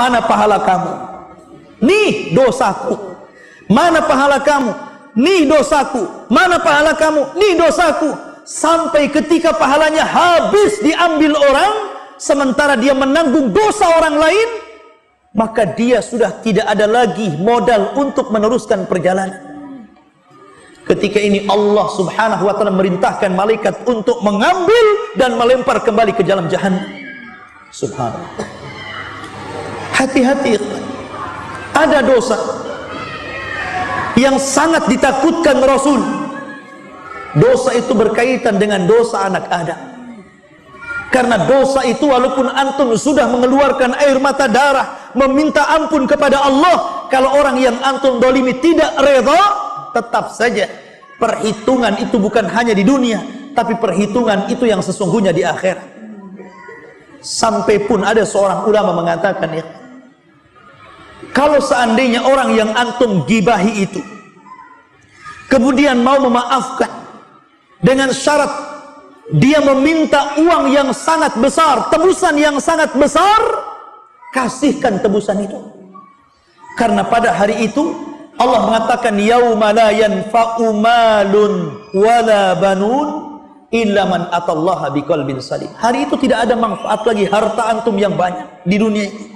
Mana pahala kamu? Nih dosaku. Mana pahala kamu? Nih dosaku. Mana pahala kamu? Nih dosaku. Sampai ketika pahalanya habis diambil orang, sementara dia menanggung dosa orang lain, maka dia sudah tidak ada lagi modal untuk meneruskan perjalanan. Ketika ini Allah subhanahu wa ta'ala merintahkan malaikat untuk mengambil dan melempar kembali ke dalam jahannam. Subhanallah. Hati-hati. Ada dosa yang sangat ditakutkan Rasul. Dosa itu berkaitan dengan dosa anak Adam. Karena dosa itu walaupun antum sudah mengeluarkan air mata darah, meminta ampun kepada Allah, kalau orang yang antum dolimi tidak reda, tetap saja perhitungan itu bukan hanya di dunia, tapi perhitungan itu yang sesungguhnya di akhirat. Sampai pun ada seorang ulama mengatakan, ya, kalau seandainya orang yang antum gibahi itu kemudian mau memaafkan dengan syarat dia meminta uang yang sangat besar, tebusan yang sangat besar, kasihkan tebusan itu. Karena pada hari itu Allah mengatakan, yauma la yanfa'u malun wala banun illa man atallaha biqalbin salim. Hari itu tidak ada manfaat lagi harta antum yang banyak di dunia ini,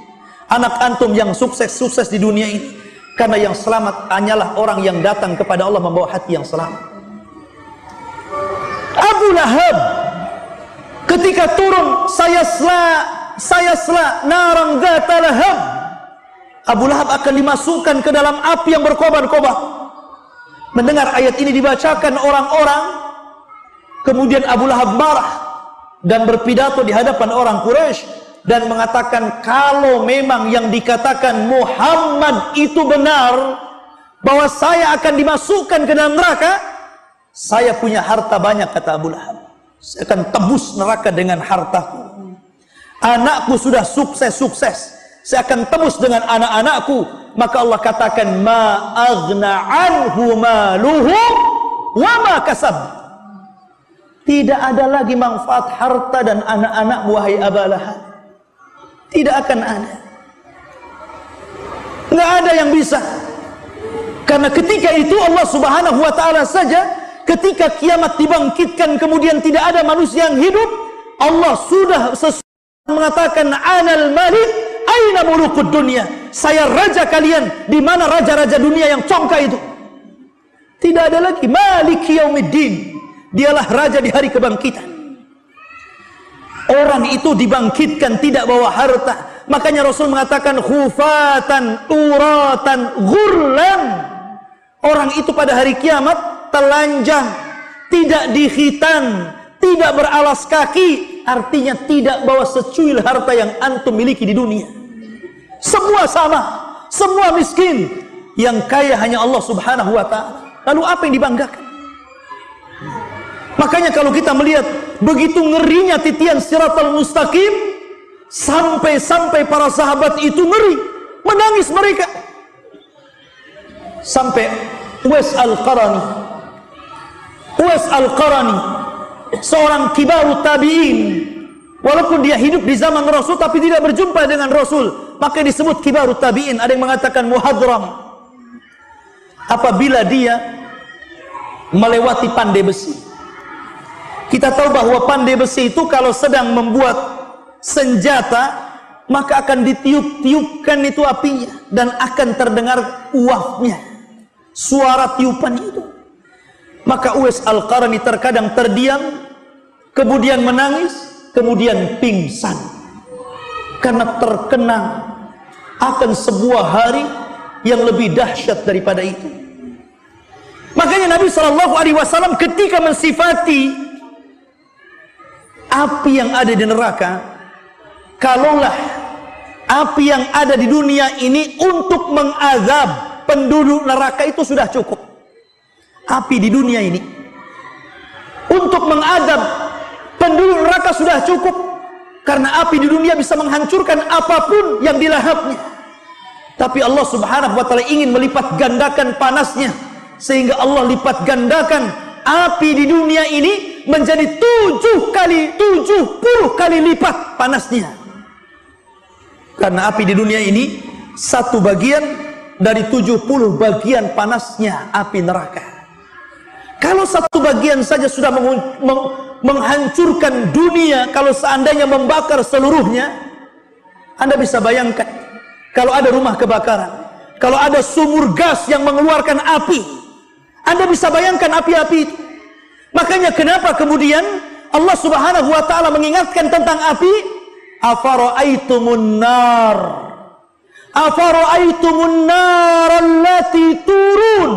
anak antum yang sukses di dunia ini, karena yang selamat hanyalah orang yang datang kepada Allah membawa hati yang selamat. Abu Lahab ketika turun, saya sela narang dzata lahab, Abu Lahab akan dimasukkan ke dalam api yang berkobar-kobar. Mendengar ayat ini dibacakan orang-orang, kemudian Abu Lahab marah dan berpidato di hadapan orang Quraisy dan mengatakan, kalau memang yang dikatakan Muhammad itu benar, bahwa saya akan dimasukkan ke dalam neraka, saya punya harta banyak, kata Abu Lahab. Saya akan tebus neraka dengan hartaku. Anakku sudah sukses, saya akan tebus dengan anak-anakku. Maka Allah katakan, ma aghna anhu maluhu wa ma kasab. Tidak ada lagi manfaat harta dan anak-anak wahai Abu Lahab. Tidak akan ada. Nggak ada yang bisa. Karena ketika itu Allah subhanahu wa ta'ala saja, ketika kiamat dibangkitkan kemudian tidak ada manusia yang hidup, Allah sudah mengatakan, anal malik aina mulukud dunia. Saya raja kalian, di mana raja-raja dunia yang congkak itu? Tidak ada lagi. Maliki yaumiddin. Dialah raja di hari kebangkitan. Orang itu dibangkitkan tidak bawa harta. Makanya Rasul mengatakan, khufatan uratan ghurlan. Orang itu pada hari kiamat telanjang, tidak dikhitan, tidak beralas kaki, artinya tidak bawa secuil harta yang antum miliki di dunia. Semua sama, semua miskin. Yang kaya hanya Allah subhanahu wa ta'ala. Lalu apa yang dibanggakan? Makanya kalau kita melihat begitu ngerinya titian siratal mustaqim, sampai para sahabat itu ngeri, menangis mereka. Sampai Uwais Al-Qarani, seorang kibarut tabi'in, walaupun dia hidup di zaman Rasul tapi tidak berjumpa dengan Rasul, maka disebut kibarut tabi'in. Ada yang mengatakan muhadram. Apabila dia melewati pandai besi, kita tahu bahwa pandai besi itu kalau sedang membuat senjata, maka akan ditiup-tiupkan itu apinya dan akan terdengar uapnya, suara tiupan itu. Maka Uwais Al-Qarani terkadang terdiam, kemudian menangis, kemudian pingsan, karena terkenang akan sebuah hari yang lebih dahsyat daripada itu. Makanya Nabi SAW ketika mensifati api yang ada di neraka, kalaulah api yang ada di dunia ini untuk mengazab penduduk neraka itu sudah cukup. Api di dunia ini untuk mengazab penduduk neraka sudah cukup, karena api di dunia bisa menghancurkan apapun yang dilahapnya. Tapi Allah subhanahu wa ta'ala ingin melipat gandakan panasnya, sehingga Allah lipat gandakan api di dunia ini menjadi 70 kali lipat panasnya. Karena api di dunia ini satu bagian dari 70 bagian panasnya api neraka. Kalau satu bagian saja sudah menghancurkan dunia, kalau seandainya membakar seluruhnya, Anda bisa bayangkan kalau ada rumah kebakaran, kalau ada sumur gas yang mengeluarkan api, Anda bisa bayangkan api-api itu. Makanya kenapa kemudian Allah Subhanahu wa taala mengingatkan tentang api? Afara'aitumun nar. Afara'aitumun nar allati turun.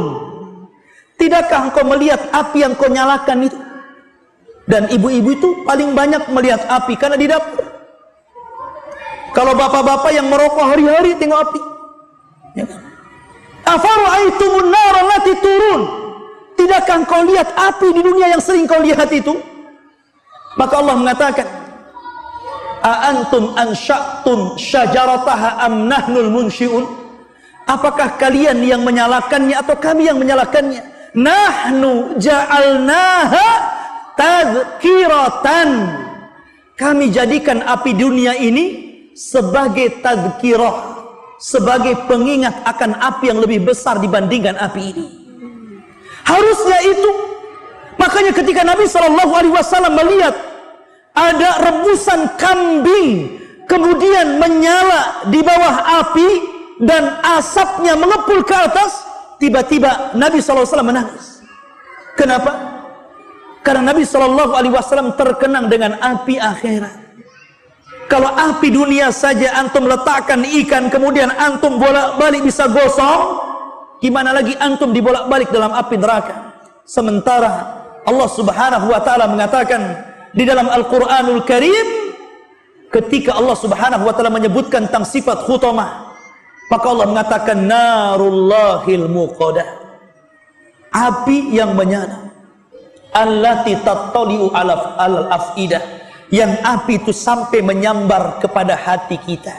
Tidakkah engkau melihat api yang kau nyalakan itu? Dan ibu-ibu itu paling banyak melihat api karena di dapur. Kalau bapak-bapak yang merokok hari-hari tengok api. Ya kan? Afara'aitumun nar allati turun. Tidakkah engkau lihat api di dunia yang sering kau lihat itu? Maka Allah mengatakan, a antum ansha'tum syajarataha am nahnul munsyi'un? Apakah kalian yang menyalakannya atau kami yang menyalakannya? Nahnu ja'alnaha tadhkiratan. Kami jadikan api dunia ini sebagai tadhkirah, sebagai pengingat akan api yang lebih besar dibandingkan api ini. Harusnya itu. Makanya ketika Nabi SAW melihat ada rebusan kambing kemudian menyala di bawah api dan asapnya mengepul ke atas, tiba-tiba Nabi SAW menangis. Kenapa? Karena Nabi SAW terkenang dengan api akhirat. Kalau api dunia saja antum letakkan ikan kemudian antum bolak-balik bisa gosong, gimana lagi antum dibolak-balik dalam api neraka? Sementara Allah Subhanahu wa taala mengatakan di dalam Al-Qur'anul Karim, ketika Allah Subhanahu wa taala menyebutkan tentang sifat khutamah, maka Allah mengatakan narullahil muqadah. Api yang menyala. Allati tattali'u alal afidah. Yang api itu sampai menyambar kepada hati kita.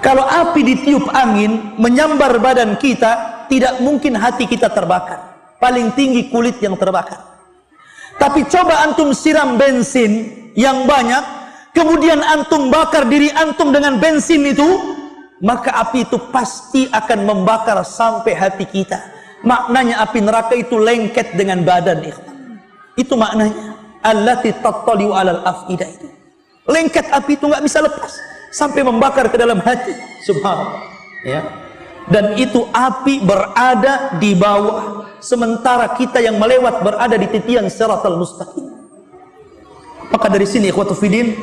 Kalau api ditiup angin menyambar badan kita, tidak mungkin hati kita terbakar. Paling tinggi kulit yang terbakar. Tapi coba antum siram bensin yang banyak, kemudian antum bakar diri antum dengan bensin itu, maka api itu pasti akan membakar sampai hati kita. Maknanya api neraka itu lengket dengan badan, ikhwan. Itu maknanya. Allati tattali'u alal afidah itu. Lengket api itu nggak bisa lepas sampai membakar ke dalam hati. Subhanallah. Ya. Dan itu api berada di bawah, sementara kita yang melewat berada di titian siratal mustaqim. Maka dari sini ikhwatu fiddin,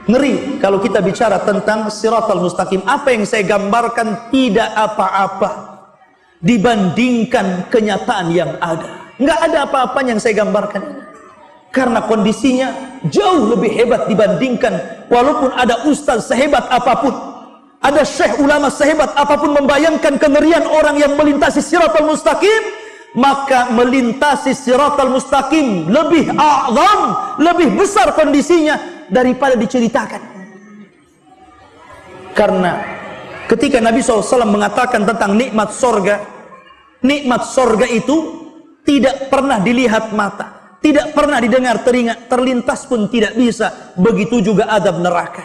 ngeri kalau kita bicara tentang siratal mustaqim. Apa yang saya gambarkan tidak apa-apa dibandingkan kenyataan yang ada. Nggak ada apa-apanya yang saya gambarkan ini. Karena kondisinya jauh lebih hebat dibandingkan, walaupun ada ustaz sehebat apapun, ada syekh ulama sehebat apapun membayangkan kengerian orang yang melintasi siratal mustaqim, maka melintasi siratal mustaqim lebih a'zam, lebih besar kondisinya daripada diceritakan. Karena ketika Nabi SAW mengatakan tentang nikmat nikmat sorga itu tidak pernah dilihat mata, tidak pernah didengar telinga, terlintas pun tidak bisa. Begitu juga adab neraka.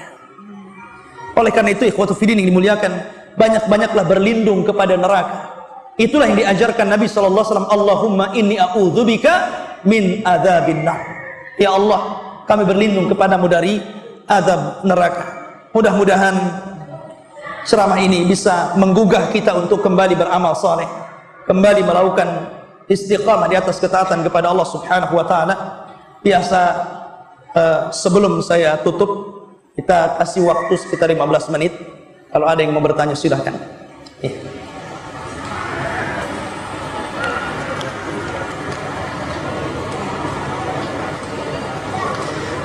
Oleh karena itu ikhwatu fiddin yang dimuliakan, banyak-banyaklah berlindung kepada neraka. Itulah yang diajarkan Nabi SAW. Allahumma inni a'udzubika min adzabin nar. Ya Allah, kami berlindung kepadamu dari azab neraka. Mudah-mudahan ceramah ini bisa menggugah kita untuk kembali beramal saleh, kembali melakukan istiqamah di atas ketaatan kepada Allah Subhanahu wa taala. Biasa sebelum saya tutup, kita kasih waktu sekitar 15 menit. Kalau ada yang mau bertanya silahkan. Ya.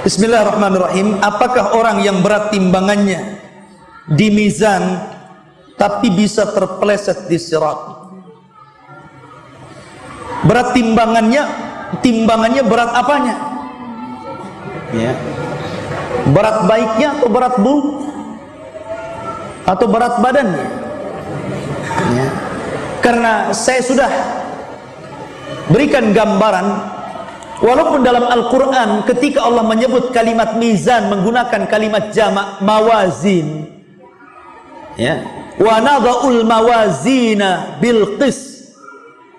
Bismillahirrahmanirrahim. Apakah orang yang berat timbangannya di mizan tapi bisa terpeleset di sirat? Berat timbangannya berat apanya? Ya. Berat baiknya atau berat buruk? Atau berat badannya? Ya. Karena saya sudah berikan gambaran, walaupun dalam Al-Quran ketika Allah menyebut kalimat mizan menggunakan kalimat jamak mawazin, Ya. Wa nadha'ul mawazina bil qis,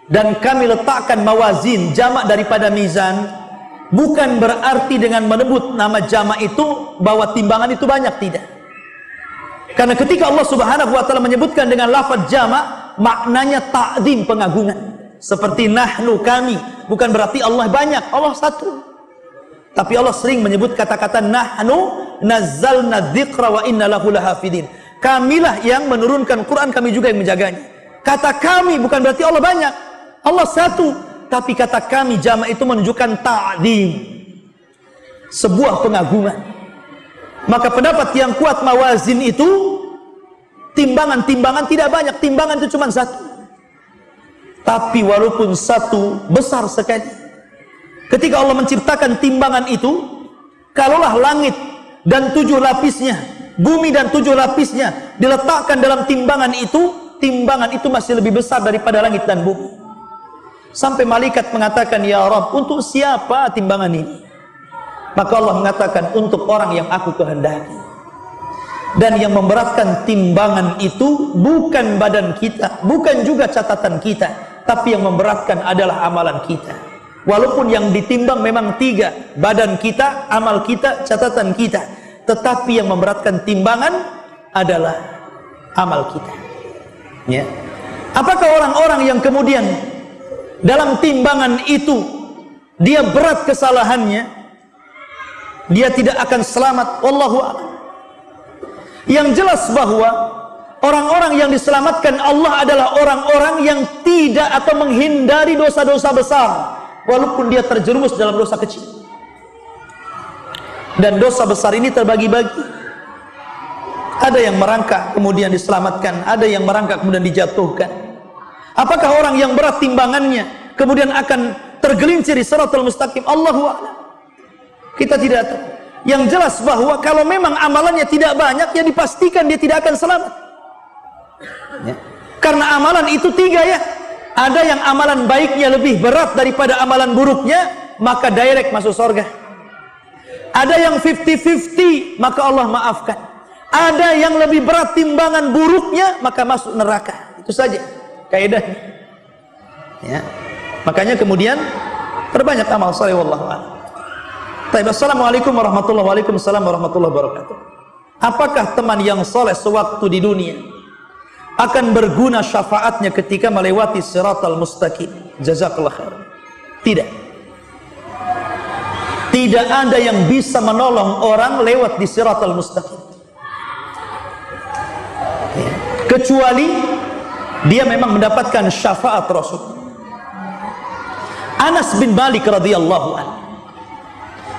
dan kami letakkan mawazin, jamak daripada mizan. Bukan berarti dengan menyebut nama jamak itu bahwa timbangan itu banyak, tidak. Karena ketika Allah Subhanahu wa taala menyebutkan dengan lafaz jamak, maknanya ta'zim, pengagungan. Seperti nahnu, kami, bukan berarti Allah banyak, Allah satu. Tapi Allah sering menyebut kata-kata nahnu nazzalna dzikra wa inna lahu lahafidin. Kamilah yang menurunkan Quran, kami juga yang menjaganya. Kata kami bukan berarti Allah banyak, Allah satu. Tapi kata kami jamak itu menunjukkan ta'zim, sebuah pengagungan. Maka pendapat yang kuat mawazin itu, timbangan tidak banyak, timbangan itu cuma satu. Tapi walaupun satu, besar sekali. Ketika Allah menciptakan timbangan itu, kalaulah langit dan 7 lapisnya, bumi dan 7 lapisnya diletakkan dalam timbangan itu masih lebih besar daripada langit dan bumi. Sampai malaikat mengatakan, ya Rabb, untuk siapa timbangan ini? Maka Allah mengatakan, untuk orang yang aku kehendaki. Dan yang memberatkan timbangan itu bukan badan kita, bukan juga catatan kita, tapi yang memberatkan adalah amalan kita. Walaupun yang ditimbang memang 3, badan kita, amal kita, catatan kita, tetapi yang memberatkan timbangan adalah amal kita. Ya. Apakah orang-orang yang kemudian dalam timbangan itu dia berat kesalahannya, dia tidak akan selamat? Wallahu a'lam. Yang jelas bahwa orang-orang yang diselamatkan Allah adalah orang-orang yang tidak atau menghindari dosa-dosa besar, walaupun dia terjerumus dalam dosa kecil. Dan dosa besar ini terbagi-bagi. Ada yang merangkak kemudian diselamatkan, ada yang merangkak kemudian dijatuhkan. Apakah orang yang berat timbangannya kemudian akan tergelincir di siratal mustaqim? Allahu a'lam. Kita tidak tahu. Yang jelas bahwa kalau memang amalannya tidak banyak, ya dipastikan dia tidak akan selamat. Ya. Karena amalan itu 3 ya. Ada yang amalan baiknya lebih berat daripada amalan buruknya, maka direct masuk surga. Ada yang 50-50, maka Allah maafkan. Ada yang lebih berat timbangan buruknya, maka masuk neraka. Itu saja kaidahnya. Ya. Makanya kemudian perbanyak amal saleh, wallahu a'lam. Baik, assalamualaikum warahmatullahi wabarakatuh. Apakah teman yang soleh sewaktu di dunia akan berguna syafaatnya ketika melewati siratal mustaqim? Jazakallah khair. Tidak. Tidak ada yang bisa menolong orang lewat di siratal mustaqim, ya. Kecuali dia memang mendapatkan syafaat Rasul. Anas bin Malik radhiyallahu anhu,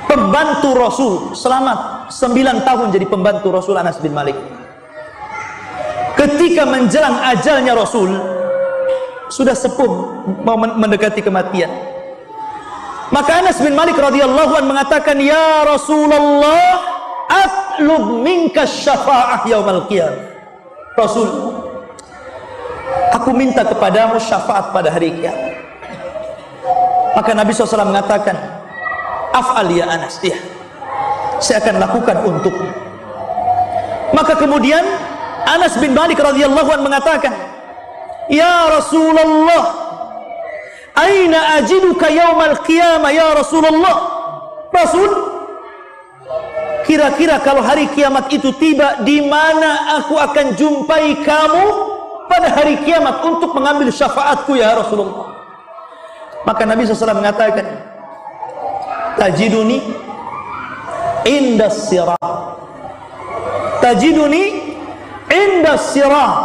pembantu Rasul, selamat 9 tahun jadi pembantu Rasul. Anas bin Malik, ketika menjelang ajalnya Rasul, sudah sepuh, mau mendekati kematian, maka Anas bin Malik radhiyallahu anhu mengatakan, ya Rasulullah, atlub minka syafa'ah yaumal qiyamah. Rasul, aku minta kepadamu syafaat pada hari kiamat. Maka Nabi SAW mengatakan, af'al ya Anas, ya, saya akan lakukan untukmu. Maka kemudian Anas bin Malik radhiyallahu anhu mengatakan, ya Rasulullah, aina ajiduka yaumal qiyamah ya Rasulullah. Rasul, kira-kira kalau hari kiamat itu tiba, di mana aku akan jumpai kamu pada hari kiamat untuk mengambil syafaatku ya Rasulullah? Maka Nabi SAW mengatakan, tajiduni indas sirat, tajiduni indas sirat.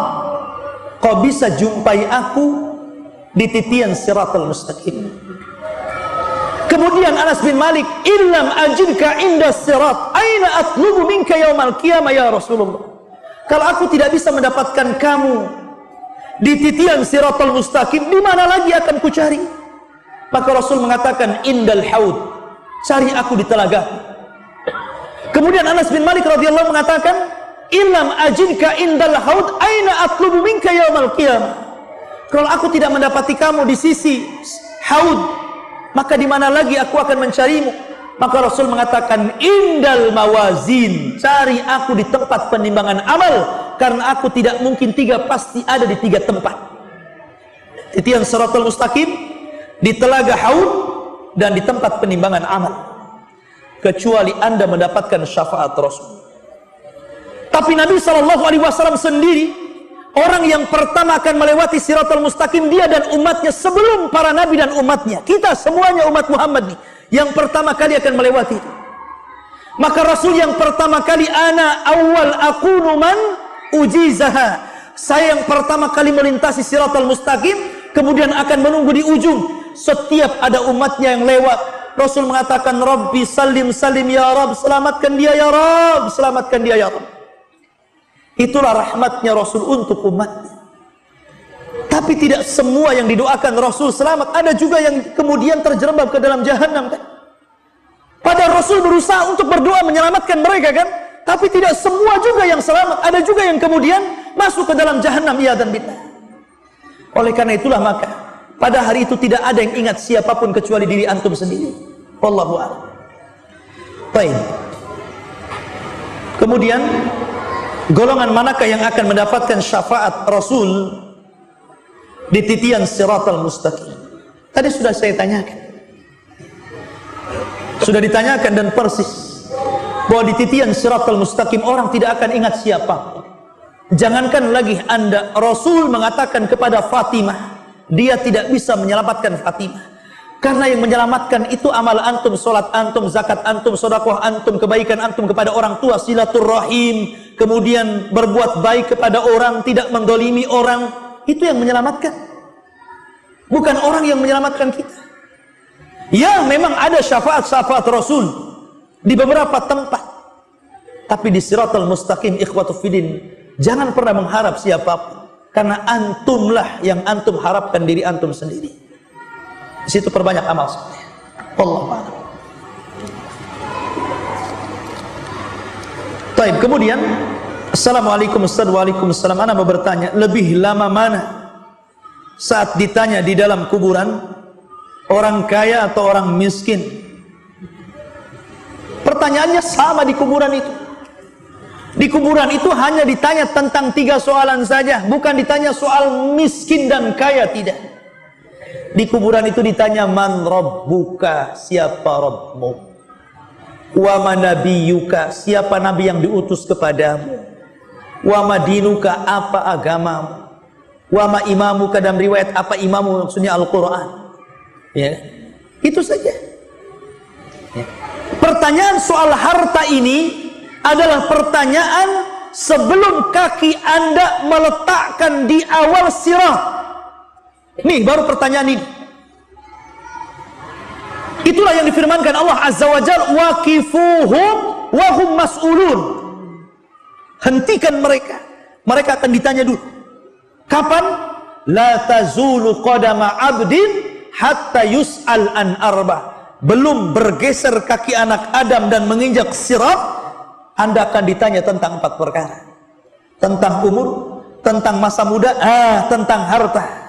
Kau bisa jumpai aku di titian siratal mustaqim. Kemudian Anas bin Malik, illam ajidka indas sirat, aina atlubu minka yaumal qiyamah ya Rasulullah. Kalau aku tidak bisa mendapatkan kamu di titian siratal mustaqim, di mana lagi akan kucari? Maka Rasul mengatakan, indal haud, cari aku di telaga. Kemudian Anas bin Malik radhiyallahu mengatakan, illam ajidka indal haud, aina atlubu minka yaumal qiyamah. Kalau aku tidak mendapati kamu di sisi haud, maka di mana lagi aku akan mencarimu? Maka Rasul mengatakan, indal mawazin, cari aku di tempat penimbangan amal, karena aku tidak mungkin tiga, pasti ada di tiga tempat. Titian Shiratal Mustaqim, di telaga Haud, dan di tempat penimbangan amal. Kecuali Anda mendapatkan syafaat Rasul. Tapi Nabi SAW sendiri, orang yang pertama akan melewati Shiratal Mustaqim, dia dan umatnya sebelum para Nabi dan umatnya. Kita semuanya umat Muhammad nih, yang pertama kali akan melewati itu. Maka Rasul yang pertama kali, ana awal akunu man ujizaha, saya yang pertama kali melintasi Shiratal Mustaqim, kemudian akan menunggu di ujung. Setiap ada umatnya yang lewat, Rasul mengatakan, Rabbi salim salim ya Rabb, selamatkan dia ya Rabb, selamatkan dia ya Rabb. Itulah rahmatnya Rasul untuk umatnya. Tapi tidak semua yang didoakan Rasul selamat. Ada juga yang kemudian terjerembab ke dalam jahanam, kan? Padahal Rasul berusaha untuk berdoa menyelamatkan mereka, kan? Tapi tidak semua juga yang selamat. Ada juga yang kemudian masuk ke dalam jahanam, ya dan billah. Oleh karena itulah maka pada hari itu tidak ada yang ingat siapapun kecuali diri antum sendiri. Wallahu a'lam. Baik. Kemudian golongan manakah yang akan mendapatkan syafaat Rasul di titian Shiratal Mustaqim? Tadi sudah saya tanyakan. Sudah ditanyakan dan persis bahwa di titian Shiratal Mustaqim orang tidak akan ingat siapa. Jangankan lagi Anda, Rasul mengatakan kepada Fatimah, dia tidak bisa menyelamatkan Fatimah. Karena yang menyelamatkan itu amal antum, salat antum, zakat antum, sedekah antum, kebaikan antum kepada orang tua, silaturrahim, kemudian berbuat baik kepada orang, tidak mendolimi orang. Itu yang menyelamatkan. Bukan orang yang menyelamatkan kita. Ya, memang ada syafaat-syafaat Rasul di beberapa tempat. Tapi di Shiratal Mustaqim, ikhwatu fiddin, jangan pernah mengharap siapapun. Karena antumlah yang antum harapkan diri antum sendiri. Di situ perbanyak amal soleh. Wallahu a'lam. Baik, kemudian Assalamualaikum Ustaz. Waalaikumsalam. Ana mau bertanya, lebih lama mana saat ditanya di dalam kuburan, orang kaya atau orang miskin? Pertanyaannya sama di kuburan itu. Di kuburan itu hanya ditanya tentang 3 soalan saja, bukan ditanya soal miskin dan kaya, tidak. Di kuburan itu ditanya, man rabbuka, siapa Rabbmu? Wa man nabiyuka, siapa nabi yang diutus kepadamu? Wa madinuka, apa agamamu? Wa ma imamuka, dalam riwayat apa imamu, maksudnya Al-Quran. Ya, itu saja. Ya. Pertanyaan soal harta ini adalah pertanyaan sebelum kaki Anda meletakkan di awal sirat. Nih baru pertanyaan ini. Itulah yang difirmankan Allah Azza wa Jalla, waqifuhum wa hum mas'ulun. Hentikan mereka. Mereka akan ditanya dulu. Kapan? La tazulu qadama 'abdin hatta yus'al an arba. Belum bergeser kaki anak Adam dan menginjak sirat, Anda akan ditanya tentang 4 perkara. Tentang umur, tentang masa muda, tentang harta.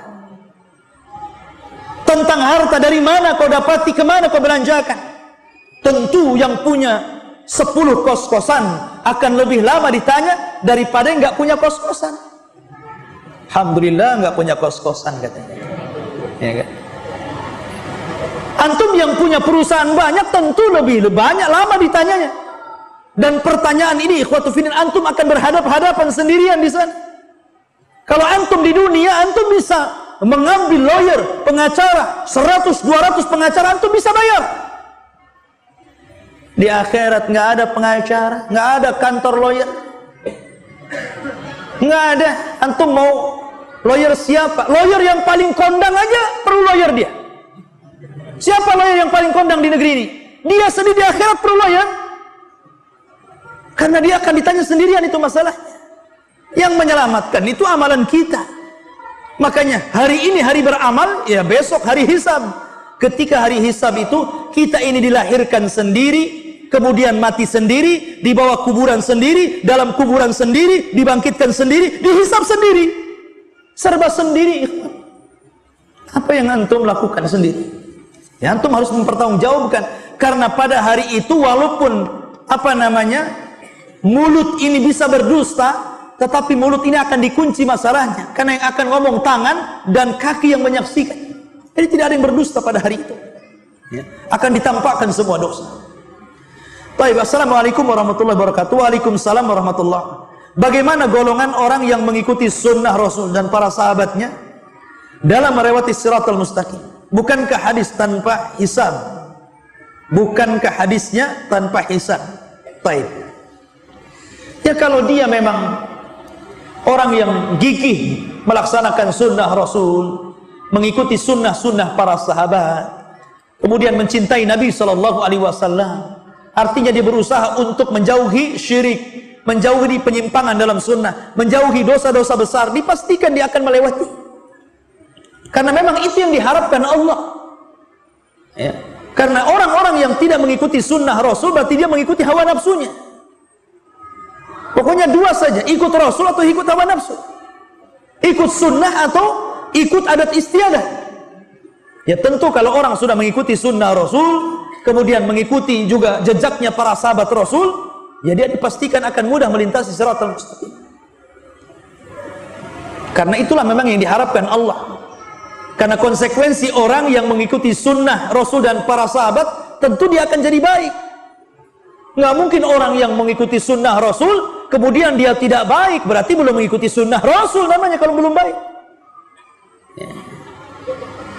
Tentang harta, dari mana kau dapati, kemana kau belanjakan. Tentu yang punya 10 kos-kosan akan lebih lama ditanya daripada yang nggak punya kos-kosan. Alhamdulillah nggak punya kos-kosan katanya. Ya kan? Antum yang punya perusahaan banyak tentu lebih banyak lama ditanyanya. Dan pertanyaan ini, ikhwatu fiddin, antum akan berhadap-hadapan sendirian di sana. Kalau antum di dunia, antum bisa mengambil lawyer, pengacara, 100-200 pengacara, antum bisa bayar. Di akhirat nggak ada pengacara, nggak ada kantor lawyer, nggak ada. Antum mau lawyer siapa? Lawyer yang paling kondang aja perlu lawyer dia. Siapa lawyer yang paling kondang di negeri ini? Dia sendiri di akhirat perlu lawyer. Karena dia akan ditanya sendirian itu masalahnya. Yang menyelamatkan itu amalan kita. Makanya hari ini hari beramal, ya besok hari hisab. Ketika hari hisab itu kita ini dilahirkan sendiri, kemudian mati sendiri, dibawa kuburan sendiri, dalam kuburan sendiri, dibangkitkan sendiri, dihisab sendiri. Serba sendiri. Apa yang antum lakukan sendiri? Ya, antum harus mempertanggungjawabkan. Karena pada hari itu walaupun mulut ini bisa berdusta, tetapi mulut ini akan dikunci masalahnya, karena yang akan ngomong tangan dan kaki yang menyaksikan. Jadi tidak ada yang berdusta pada hari itu. Ya. Akan ditampakkan semua dosa. Baik, assalamualaikum warahmatullahi wabarakatuh. Waalaikumsalam warahmatullahi wabarakatuh. Bagaimana golongan orang yang mengikuti sunnah Rasul dan para sahabatnya dalam melewati siratal mustaqim? Bukankah hadis tanpa hisab? Bukankah hadisnya tanpa hisab? Baik. Ya kalau dia memang orang yang gigih melaksanakan sunnah Rasul, mengikuti sunnah-sunnah para sahabat, kemudian mencintai Nabi SAW, artinya dia berusaha untuk menjauhi syirik, menjauhi penyimpangan dalam sunnah, menjauhi dosa-dosa besar, dipastikan dia akan melewati. Karena memang itu yang diharapkan Allah. Ya. Karena orang-orang yang tidak mengikuti sunnah Rasul berarti dia mengikuti hawa nafsunya. Pokoknya dua saja, ikut Rasul atau ikut hawa nafsu, ikut sunnah atau ikut adat istiadat. Ya tentu kalau orang sudah mengikuti sunnah Rasul, kemudian mengikuti juga jejaknya para sahabat Rasul, ya dia dipastikan akan mudah melintasi siratal mustaqim. Karena itulah memang yang diharapkan Allah. Karena konsekuensi orang yang mengikuti sunnah Rasul dan para sahabat, tentu dia akan jadi baik. Nggak mungkin orang yang mengikuti sunnah Rasul kemudian dia tidak baik, berarti belum mengikuti sunnah Rasul namanya kalau belum baik. Ya.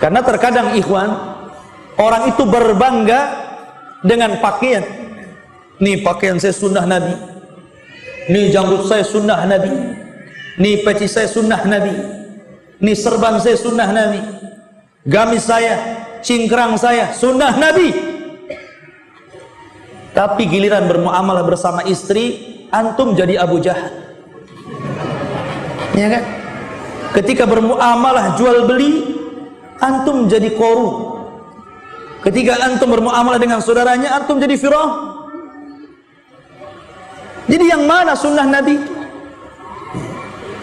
Karena terkadang ikhwan, orang itu berbangga dengan pakaian. Nih pakaian saya sunnah Nabi, nih janggut saya sunnah Nabi, nih peci saya sunnah Nabi, nih serban saya sunnah Nabi, gamis saya, cingkrang saya sunnah Nabi. Tapi giliran bermuamalah bersama istri, antum jadi Abu Jahal. Ya kan? Ketika bermuamalah jual beli, antum jadi korup. Ketika antum bermuamalah dengan saudaranya, antum jadi Firaun. Jadi yang mana sunnah Nabi?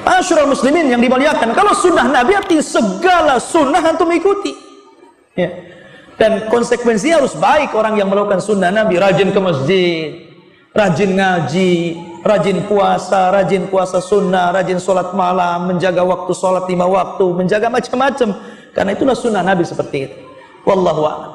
Masyarul muslimin yang dimuliakan, kalau sunnah Nabi artinya segala sunnah antum ikuti. Ya. Dan konsekuensinya harus baik orang yang melakukan sunnah Nabi, rajin ke masjid, rajin ngaji, rajin puasa sunnah, rajin sholat malam, menjaga waktu sholat 5 waktu, menjaga macam-macam. Karena itulah sunnah Nabi seperti itu. Wallahu a'lam.